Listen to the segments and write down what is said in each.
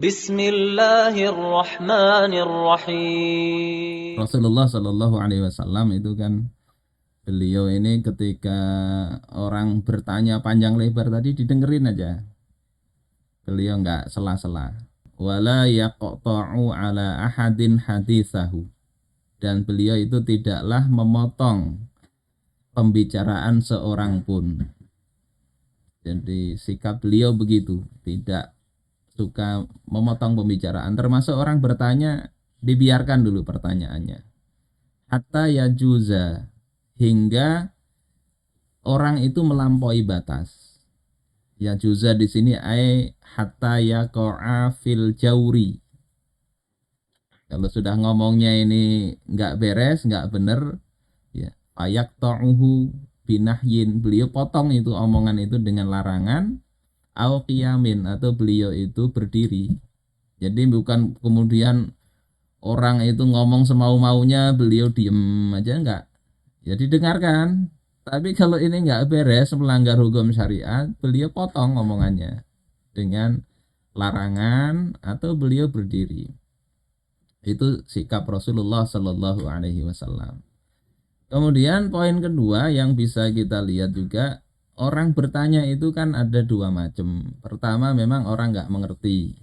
Bismillahirrahmanirrahim. Rasulullah Shallallahu Alaihi Wasallam itu kan beliau ini ketika orang bertanya panjang lebar tadi didengerin aja, beliau nggak sela-sela. Wala yaqta'u ala ahadin hadithahu, dan beliau itu tidaklah memotong pembicaraan seorang pun. Jadi sikap beliau begitu, tidak suka memotong pembicaraan, termasuk orang bertanya dibiarkan dulu pertanyaannya. Hatta yajuza, hingga orang itu melampaui batas. Ya juza di sini ai hatta yaqa'a fil jauri. Kalau sudah ngomongnya ini nggak beres, nggak bener, ya ayak ta'uhu binahyin, beliau potong itu omongan itu dengan larangan, au qiyamin, atau beliau itu berdiri. Jadi bukan kemudian orang itu ngomong semau-maunya beliau diem aja, enggak. Ya didengarkan. Tapi kalau ini nggak beres, melanggar hukum syariat, beliau potong omongannya dengan larangan atau beliau berdiri. Itu sikap Rasulullah Shallallahu Alaihi Wasallam. Kemudian poin kedua yang bisa kita lihat juga, orang bertanya itu kan ada dua macam. Pertama memang orang nggak mengerti.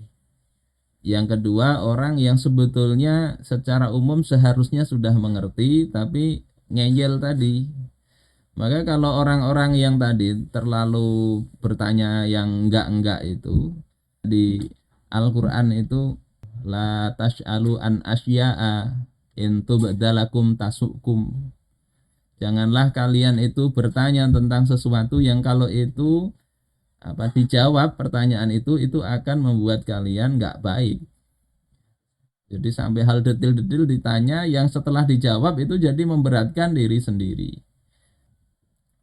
Yang kedua orang yang sebetulnya secara umum seharusnya sudah mengerti tapi ngeyel tadi. Maka kalau orang-orang yang tadi terlalu bertanya yang enggak-enggak itu, di Al-Quran itu la tas'alu an asya'a in tubdalakum tasukum. Janganlah kalian itu bertanya tentang sesuatu yang kalau itu dijawab pertanyaan itu akan membuat kalian enggak baik. Jadi sampai hal detil-detil ditanya yang setelah dijawab itu jadi memberatkan diri sendiri.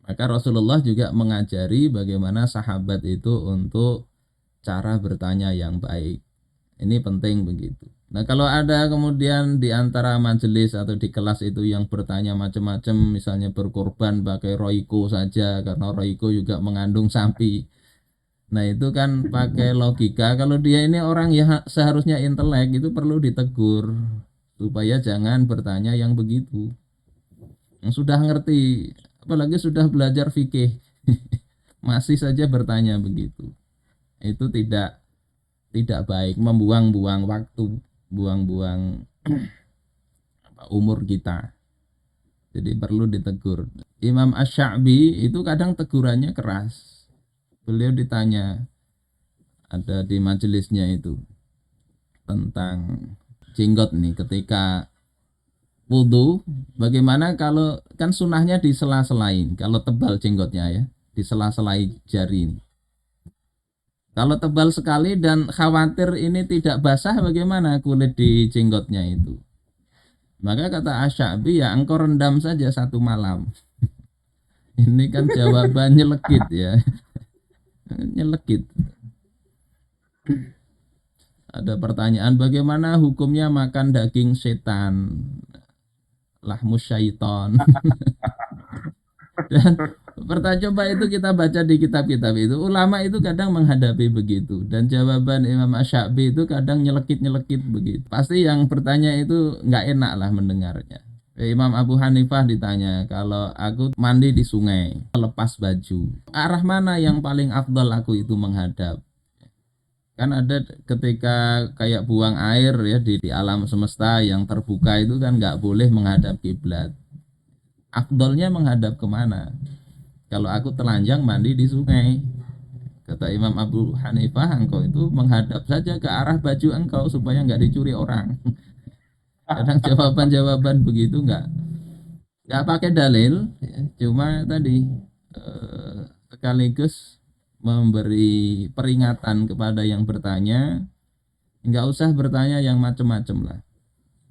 Maka Rasulullah juga mengajari bagaimana sahabat itu untuk cara bertanya yang baik. Ini penting begitu. Nah kalau ada kemudian di antara majelis atau di kelas itu yang bertanya macam-macam, misalnya berkorban pakai roiko saja, karena roiko juga mengandung sapi. Nah itu kan pakai logika. Kalau dia ini orang yang seharusnya intelek, itu perlu ditegur supaya jangan bertanya yang begitu. Yang sudah ngerti, apalagi sudah belajar fikih, masih saja bertanya begitu. Itu tidak baik, membuang-buang waktu, buang-buang umur kita. Jadi perlu ditegur. Imam Asy-Sya'bi itu kadang tegurannya keras. Beliau ditanya, ada di majelisnya itu, tentang jenggot nih ketika wudhu, bagaimana kalau kan sunahnya di sela-selain, kalau tebal jenggotnya ya, di sela-selai jari ini. Kalau tebal sekali dan khawatir ini tidak basah, bagaimana kulit di jenggotnya itu? Maka kata Asy-Sya'bi, ya engkau rendam saja satu malam. Ini kan jawaban nyelekit ya, nyelekit. Ada pertanyaan, bagaimana hukumnya makan daging setan, lahmus syaiton? Dan coba itu kita baca di kitab-kitab itu, ulama itu kadang menghadapi begitu, dan jawaban Imam Asy-Sya'bi itu kadang nyelekit-nyelekit begitu. Pasti yang bertanya itu nggak enak lah mendengarnya. Imam Abu Hanifah ditanya, kalau aku mandi di sungai, lepas baju, arah mana yang paling afdal aku itu menghadap? Kan ada ketika kayak buang air ya di alam semesta yang terbuka itu kan nggak boleh menghadap kiblat. Afdalnya menghadap kemana? Kalau aku telanjang mandi di sungai, kata Imam Abu Hanifah, engkau itu menghadap saja ke arah baju engkau supaya nggak dicuri orang. Kadang jawaban-jawaban begitu nggak pakai dalil, ya, cuma tadi sekaligus memberi peringatan kepada yang bertanya, nggak usah bertanya yang macam-macam lah.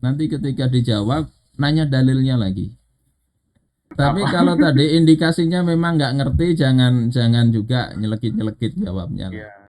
Nanti ketika dijawab, nanya dalilnya lagi. Tapi kalau tadi indikasinya memang nggak ngerti, jangan juga nyelekit-nyelekit jawabnya lah.